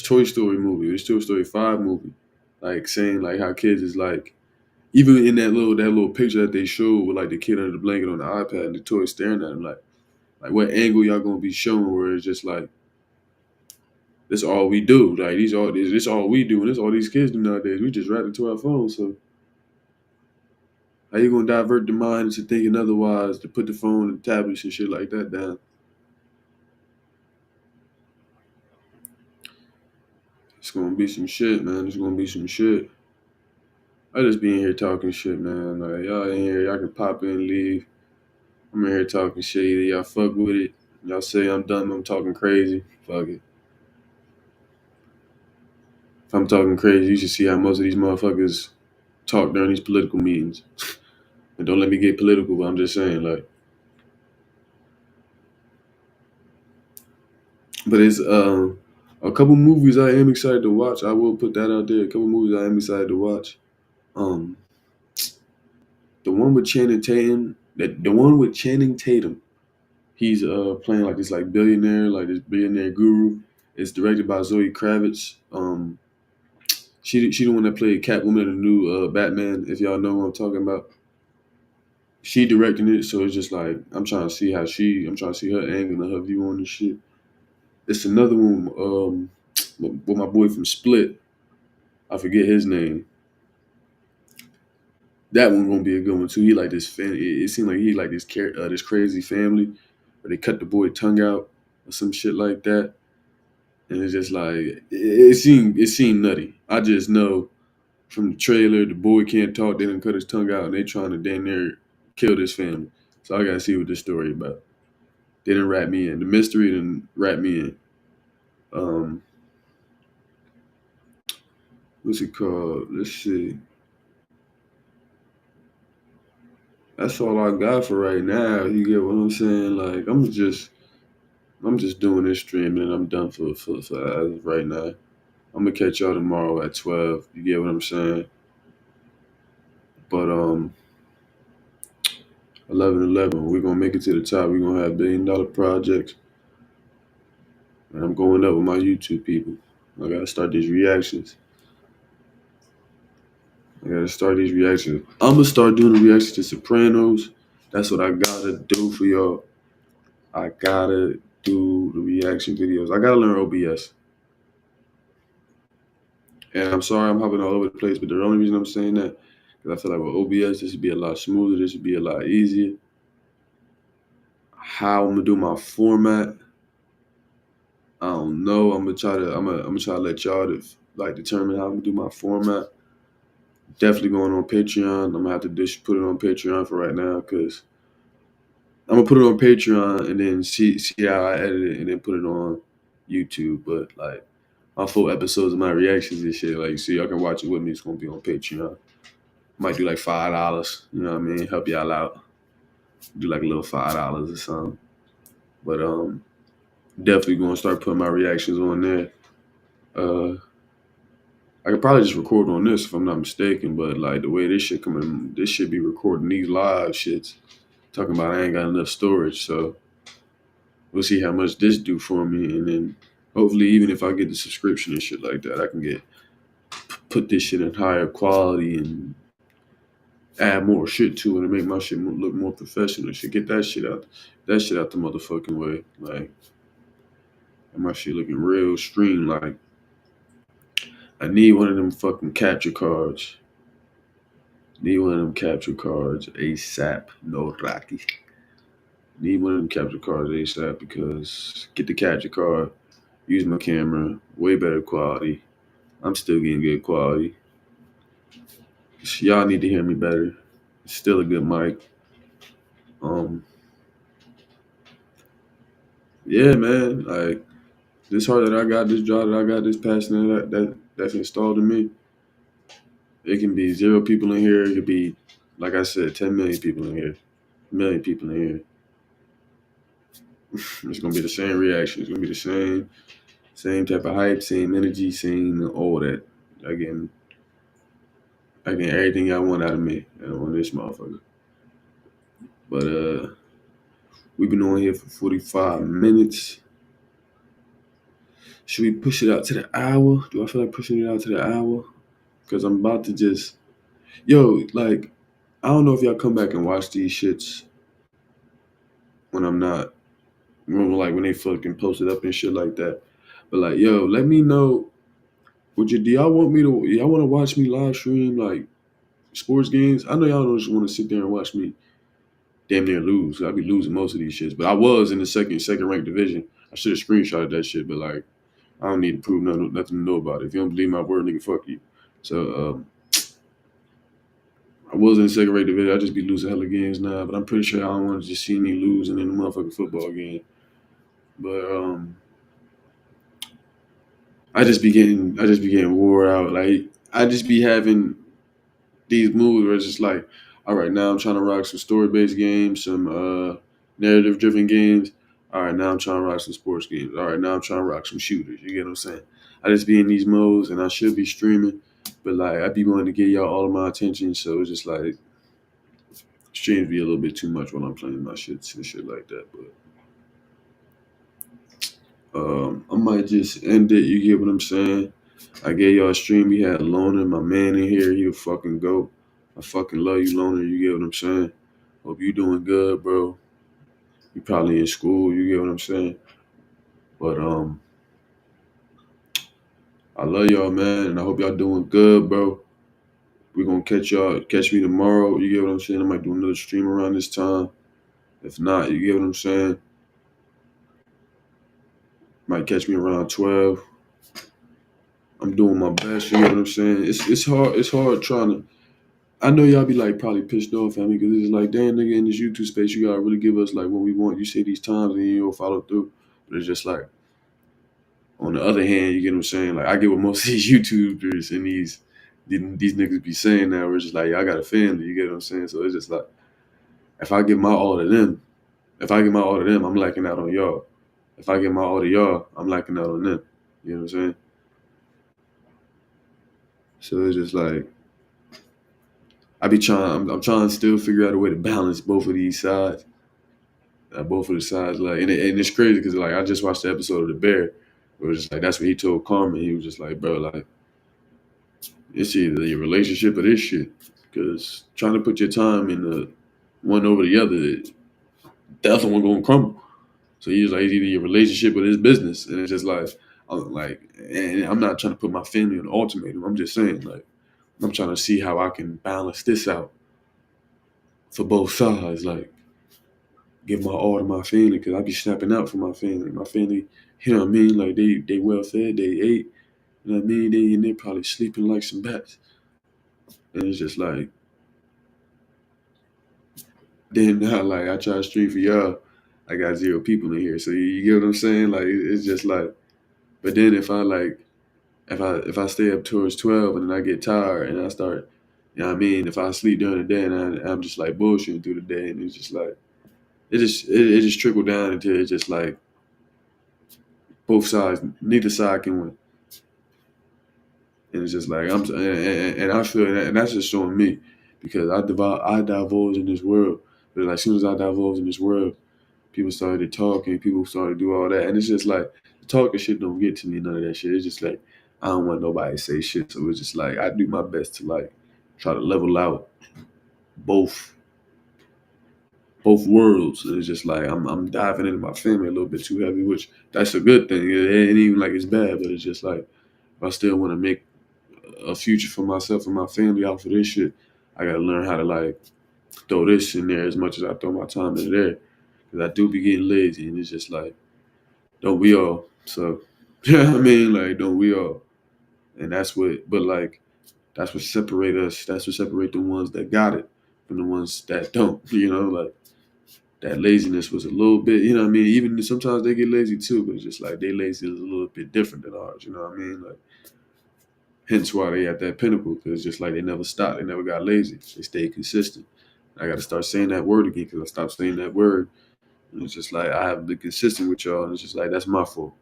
Toy Story movie, this Toy Story 5 movie. Like saying like how kids is like even in that little picture that they showed with like the kid under the blanket on the iPad and the toy staring at him like what angle y'all gonna be showing where it's just like this all we do. Like this all we do and this all these kids do nowadays. We just wrap it to our phones. So how you gonna divert the mind into thinking otherwise to put the phone and tablets and shit like that down? It's gonna be some shit, man. It's gonna be some shit. I just be in here talking shit, man. Like y'all in here, y'all can pop in and leave. I'm in here talking shit. Either y'all fuck with it. Y'all say I'm dumb, I'm talking crazy. Fuck it. If I'm talking crazy, you should see how most of these motherfuckers talk during these political meetings. And don't let me get political, but I'm just saying, like, but it's a couple movies I am excited to watch. I will put that out there. A couple movies I am excited to watch. Um, the one with Channing Tatum, the one with Channing Tatum. He's playing like this like billionaire, like this billionaire guru. It's directed by Zoe Kravitz. She the one that played Catwoman in the new Batman. If y'all know what I'm talking about, she directing it. So it's just like I'm trying to see I'm trying to see her angle and her view on this shit. It's another one with my boy from Split. I forget his name. That one gonna be a good one too. He like this fan. It seemed like he like this crazy family where they cut the boy tongue out or some shit like that. And it's just like it seemed nutty. I just know from the trailer the boy can't talk. They didn't cut his tongue out and they trying to damn near kill this family. So I gotta see what this story about. They didn't wrap me in. The mystery didn't wrap me in. Um, what's it called? Let's see. That's all I got for right now. You get what I'm saying? Like I'm just doing this streaming and I'm done for as of right now. I'm gonna catch y'all tomorrow at 12. You get what I'm saying? But 11:11. We're gonna make it to the top. We're gonna have $1 billion projects. And I'm going up with my YouTube people. I gotta start these reactions. I'm gonna start doing the reactions to Sopranos. That's what I gotta do for y'all. I gotta do the reaction videos. I gotta learn OBS. And I'm sorry I'm hopping all over the place, but the only reason I'm saying that because I feel like with OBS this would be a lot smoother. This would be a lot easier. How I'm gonna do my format, I don't know. I'm gonna try to let y'all like determine how I'm gonna do my format. Definitely going on Patreon. I'm gonna have to put it on Patreon for right now because I'm gonna put it on Patreon and then see how I edit it and then put it on YouTube. But like my full episodes of my reactions and shit, like so y'all can watch it with me. It's gonna be on Patreon. Might do like $5. You know what I mean? Help y'all out. Do like a little $5 or something. But definitely gonna start putting my reactions on there. Uh, I could probably just record on this if I'm not mistaken. But like the way this shit coming, this should be recording these live shits. Talking about I ain't got enough storage, so we'll see how much this do for me, and then hopefully even if I get the subscription and shit like that, I can get put this shit in higher quality and add more shit to it and make my shit look more professional. Should get that shit out the motherfucking way. Like my shit looking real streamlined. I need one of them fucking capture cards. Need one of them capture cards ASAP. No Rocky. Need one of them capture cards ASAP because get the capture card, use my camera, way better quality. I'm still getting good quality. Y'all need to hear me better. It's still a good mic. Um, yeah, man. Like this heart that I got, this job that I got, this passion that's installed in me. It can be 0 people in here. It could be, like I said, 10 million people in here, million people in here. It's gonna be the same reaction. It's gonna be the same type of hype, same energy, same all that. Again, again, everything I want out of me on this motherfucker. But we've been on here for 45 minutes. Should we push it out to the hour? Do I feel like pushing it out to the hour? Because I'm about to just, yo, like, I don't know if y'all come back and watch these shits when I'm not, when they fucking post it up and shit like that. But like, yo, let me know. Do y'all want me to? Y'all want to watch me live stream like sports games? I know y'all don't just want to sit there and watch me damn near lose. I be losing most of these shits, but I was in the second ranked division. I should have screenshotted that shit, but like, I don't need to prove nothing to know about it. If you don't believe my word, nigga, fuck you. So I was in the second ranked division. I just be losing hella games now, but I'm pretty sure I don't want to just see me losing in the motherfucking football game. But I just be getting wore out. Like I just be having these moves where it's just like, all right, now I'm trying to rock some story based games, some narrative driven games. All right, now I'm trying to rock some sports games. All right, now I'm trying to rock some shooters. You get what I'm saying? I just be in these modes and I should be streaming, but like I be wanting to give y'all all of my attention, so it's just like streams be a little bit too much when I'm playing my shit and shit like that. But I might just end it. You get what I'm saying? I gave y'all a stream. We had Loner, my man in here. He a fucking goat. I fucking love you, Loner. You get what I'm saying? Hope you doing good, bro. You probably in school. You get what I'm saying? But I love y'all, man, and I hope y'all doing good, bro. We gonna catch me tomorrow. You get what I'm saying? I might do another stream around this time. If not, you get what I'm saying? Might catch me around 12. I'm doing my best. You get what I'm saying? It's hard. It's hard trying to. I know y'all be like probably pissed off at me because it's like, damn nigga, in this YouTube space, you gotta really give us like what we want. You say these times and you don't follow through. But it's just like, on the other hand, you get what I'm saying? Like I get what most of these YouTubers and these niggas be saying now. Where it's just like, I got a family. You get what I'm saying? So it's just like, if I give my all to them, I'm lacking out on y'all. If I give my all to y'all, I'm lacking out on them. You know what I'm saying? So it's just like I be trying. I'm trying to still figure out a way to balance both of these sides. Both of the sides, like, and it's crazy because like I just watched the episode of The Bear, where it's just like that's what he told Carmen. He was just like, bro, like it's either your relationship or this shit, because trying to put your time in the one over the other, the other one gonna crumble. So he's like, it's either your relationship or this business, and it's just like, and I'm not trying to put my family on the ultimatum. I'm just saying, like, I'm trying to see how I can balance this out for both sides, like give my all to my family because I be snapping out for my family. My family, you know what I mean? Like they well fed, they ate, you know what I mean? They probably sleeping like some bats. And it's just like then now like I try to stream for y'all, I got 0 people in here. So you get what I'm saying? Like it's just like but then if I stay up towards 12 and then I get tired and I start you know what I mean, if I sleep during the day and I'm just like bullshitting through the day and it's just like it just trickled down until it's just like both sides, neither side can win. And it's just like and I feel that, and that's just showing me because I divulge in this world, but like as soon as I divulge in this world, people started talking, people started to do all that, and it's just like the talking shit don't get to me, none of that shit. It's just like I don't want nobody to say shit, so it's just like I do my best to like try to level out both both worlds. And it's just like I'm diving into my family a little bit too heavy, which that's a good thing. It ain't even like it's bad, but it's just like if I still want to make a future for myself and my family out for this shit, I gotta learn how to like throw this in there as much as I throw my time in there. Cause I do be getting lazy, and it's just like, don't we all? So, yeah, I mean, like, don't we all? And that's what, but like, that's what separate us. That's what separate the ones that got it from the ones that don't. Like that laziness was a little bit. You know what I mean? Even sometimes they get lazy too, but it's just like they lazy is a little bit different than ours. You know what I mean? Like, hence why they at that pinnacle, because it's just like they never stopped. They never got lazy. They stayed consistent. I got to start saying that word again because I stopped saying that word. And it's just like I haven't been consistent with y'all, and it's just like that's my fault.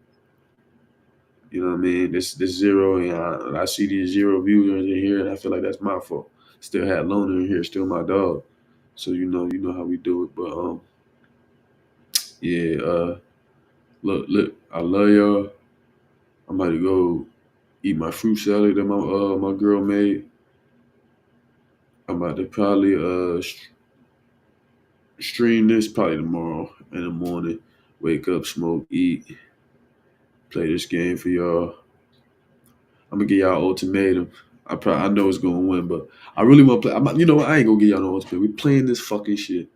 You know what I mean? This zero, and I see these zero viewers in here, and I feel like that's my fault. Still had Loner in here, still my dog. So you know how we do it. But yeah. Look, I love y'all. I'm about to go eat my fruit salad that my girl made. I'm about to probably stream this probably tomorrow in the morning. Wake up, smoke, eat, play this game for y'all. I'm gonna give y'all an ultimatum. I know it's gonna win, but I really want to play. You know what? I ain't gonna give y'all no ultimatum. We playing this fucking shit.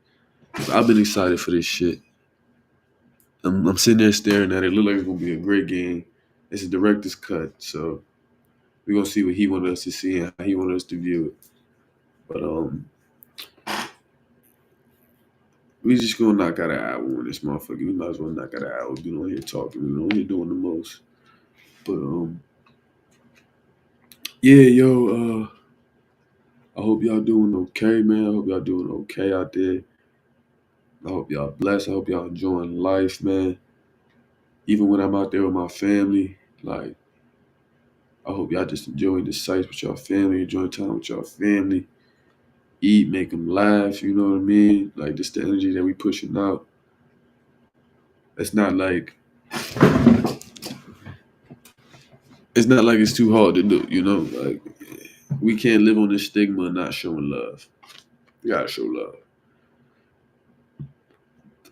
I've been excited for this shit. I'm sitting there staring at it. Look like it's gonna be a great game. It's a director's cut, so we're gonna see what he wanted us to see and how he wanted us to view it. But we just gonna knock out an hour on this motherfucker. We might as well knock out an hour. We on here talking. We on here doing the most. But yeah, yo. I hope y'all doing okay, man. I hope y'all doing okay out there. I hope y'all blessed. I hope y'all enjoying life, man. Even when I'm out there with my family, like I hope y'all just enjoying the sights with your family, enjoying time with your family. Eat, make them laugh. You know what I mean? Like just the energy that we pushing out. It's not like it's too hard to do. Like we can't live on this stigma of not showing love. We gotta show love.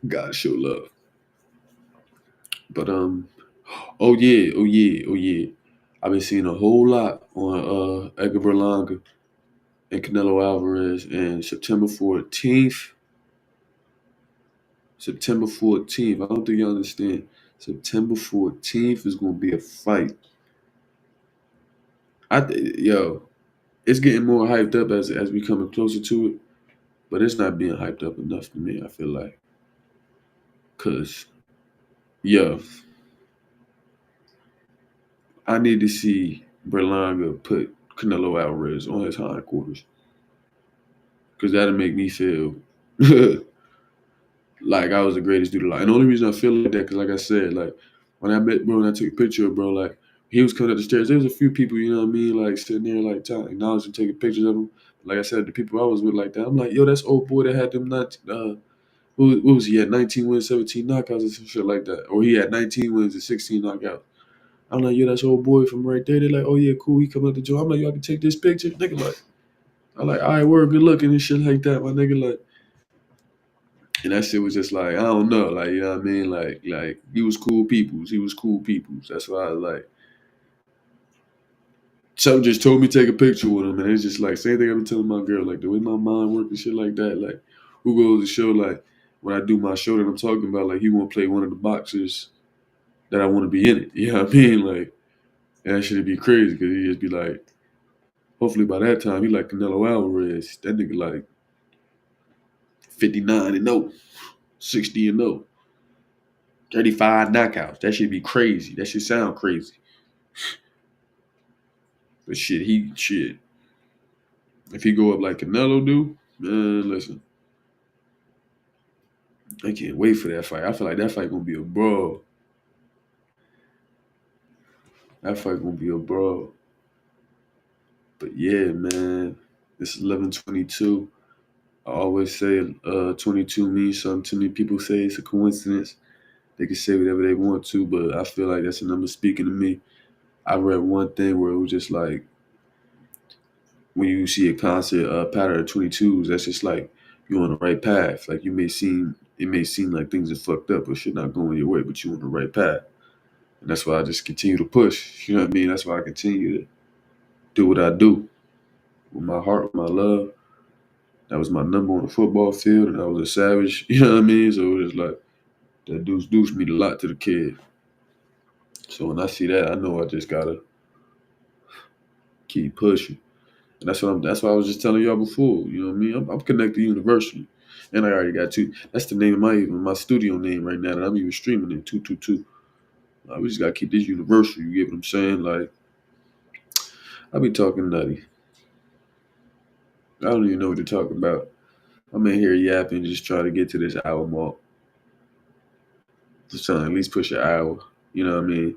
Gotta show love. But oh yeah. I've been seeing a whole lot on Edgar Berlanga and Canelo Alvarez, and September 14th. September 14th. I don't think y'all understand. September 14th is gonna be a fight. Yo, it's getting more hyped up as we coming closer to it, but it's not being hyped up enough for me. I feel like, cause yo, I need to see Berlanga put Canelo Alvarez on his hindquarters, cause that'll make me feel like I was the greatest dude alive. And the only reason I feel like that, cause like I said, like when I met bro and I took a picture of bro, like he was coming up the stairs. There was a few people, you know what I mean, like sitting there, like trying to acknowledge and taking pictures of him. Like I said, the people I was with, like that, I'm like, yo, that's old boy that had them not. What was he had 19 wins, 17 knockouts, and some shit like that, or he had 19 wins and 16 knockouts. I'm like, yo, that's old boy from right there. They're like, oh yeah, cool. He coming up the joint. I'm like, yo, I can take this picture, nigga. Like, I'm like, all right, word, good looking and shit like that, my nigga. Like, and that shit was just like, I don't know, like, you know what I mean? Like he was cool peoples. He was cool peoples. That's why I was like, something just told me to take a picture with him, and it's just like same thing I've been telling my girl, like the way my mind works and shit like that. Like, who goes to show like when I do my show that I'm talking about, like he want to play one of the boxers that I want to be in it. You know what I mean? Like, and that should be crazy because he just be like, hopefully by that time he like Canelo Alvarez. That nigga like 59 and 0, 60 and 0, 35 knockouts. That should be crazy. That should sound crazy. But shit. If he go up like Canelo do, man, listen, I can't wait for that fight. I feel like that fight gonna be a brawl. That fight gonna be a brawl. But yeah, man, it's 11:22. I always say 22 means something to me. People say it's a coincidence. They can say whatever they want to, but I feel like that's a number speaking to me. I read one thing where it was just like when you see a constant pattern of 22s, that's just like you're on the right path. Like it may seem like things are fucked up or shit not going your way, but you're on the right path. And that's why I just continue to push. You know what I mean? That's why I continue to do what I do with my heart, with my love. That was my number on the football field, and I was a savage. You know what I mean? So it was like that deuce mean a lot to the kid. So when I see that, I know I just gotta keep pushing. And that's why I was just telling y'all before. You know what I mean? I'm connected universally. And I already got two. That's the name of my studio name right now that I'm even streaming in 222. We just gotta keep this universal. You get what I'm saying? Like I be talking nutty. I don't even know what to talk about. I'm in here yapping, just trying to get to this hour mark. Just trying to at least push an hour. You know what I mean?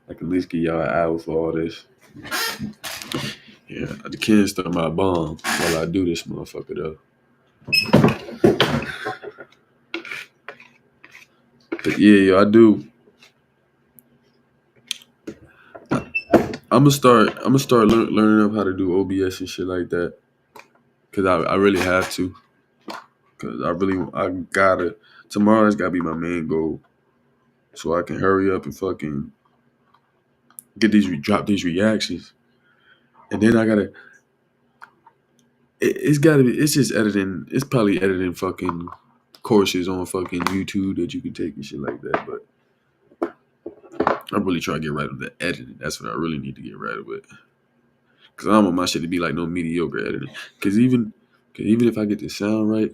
I can at least give y'all an hour for all this. Yeah, I can't start my bomb while I do this motherfucker though. But yeah, yo, I do. I'm gonna start learning up how to do OBS and shit like that. Cause I really have to. Cause I gotta. Tomorrow's gotta be my main goal, so I can hurry up and fucking get drop these reactions, and then I gotta. It's gotta be. It's just editing. It's probably editing fucking courses on fucking YouTube that you can take and shit like that. But I'm really trying to get right with the editing. That's what I really need to get right with. Cause I don't want my shit to be like no mediocre editing. Cause even if I get the sound right,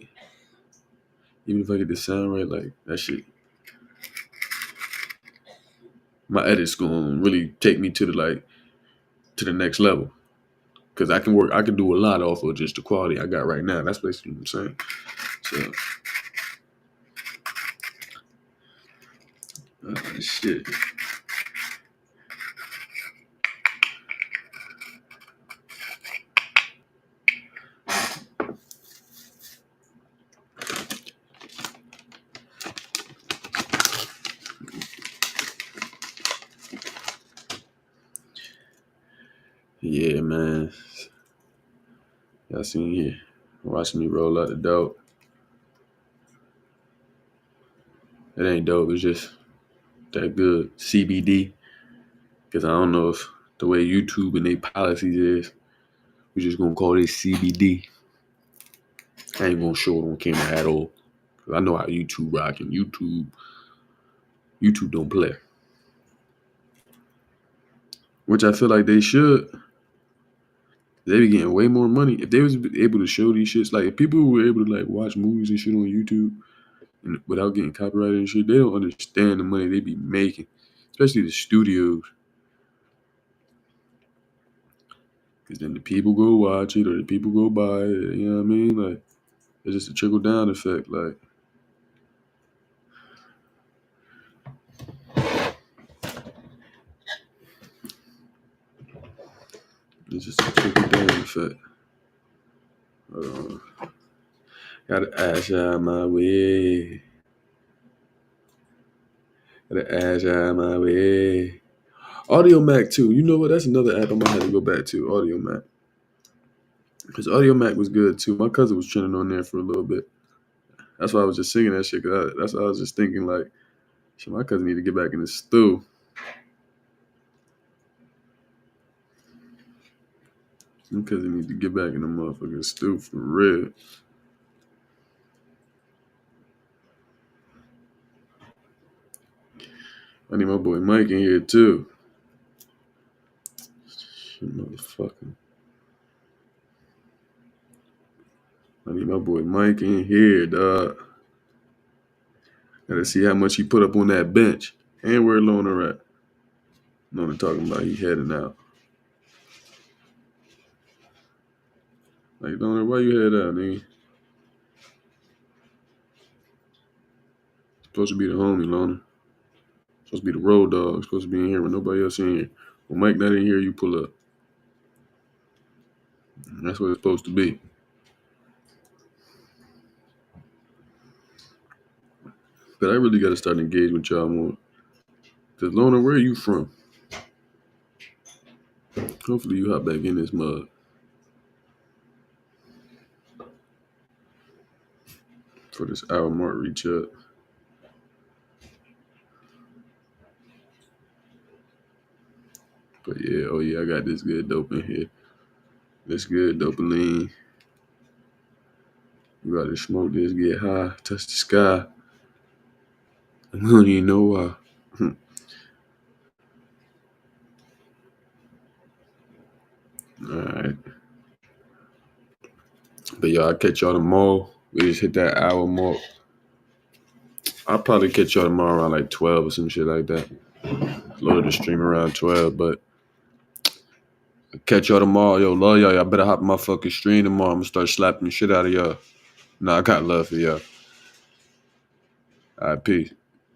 like that shit, my edit's gonna really take me to the next level. Cause I can do a lot off of just the quality I got right now. That's basically what I'm saying. So, shit. Yeah, man. Y'all seen here watching me roll out the dope. It ain't dope. It's just that good CBD. Cause I don't know if the way YouTube and their policies is, we just gonna call it CBD. I ain't gonna show it on camera at all. Cause I know how YouTube rocking. YouTube don't play. Which I feel like they should. They be getting way more money if they was able to show these shits. Like if people were able to like watch movies and shit on YouTube and without getting copyrighted and shit, they don't understand the money they be making, especially the studios. Because then the people go watch it or the people go buy it. You know what I mean? Like it's just a trickle down effect. Like it's just a trickle down effect. Gotta ask out my way. Gotta ask out my way. Audio Mac too. You know what? That's another app I might have to go back to. Audio Mac. Because Audio Mac was good too. My cousin was trending on there for a little bit. That's why I was just singing that shit. Cause that's why I was just thinking like, shit, my cousin need to get back in the stew. My cousin need to get back in the motherfucking stew for real. I need my boy Mike in here too. Shit, motherfucker. I need my boy Mike in here, dog. Gotta see how much he put up on that bench. And where Loner at? Loner talking about he heading out. Like, Loner, why you head out, nigga? Supposed to be the homie, Loner. Supposed to be the road dog. Supposed to be in here with nobody else in here. When Mike not in here, you pull up. That's what it's supposed to be. But I really got to start engaging with y'all more. Because, Loner, where are you from? Hopefully you hop back in this mug. For this hour mark reach up. But yeah, oh yeah, I got this good dope in here. This good dopaline. We got to smoke this, get high, touch the sky. We don't even know why. All right. But y'all, I'll catch y'all tomorrow. We just hit that hour mark. I'll probably catch y'all tomorrow around like 12 or some shit like that. Load the stream around 12, but I'll catch y'all tomorrow. Yo, love y'all. Y'all better hop in my fucking stream tomorrow. I'm gonna start slapping the shit out of y'all. Nah, I got love for y'all. All right, peace.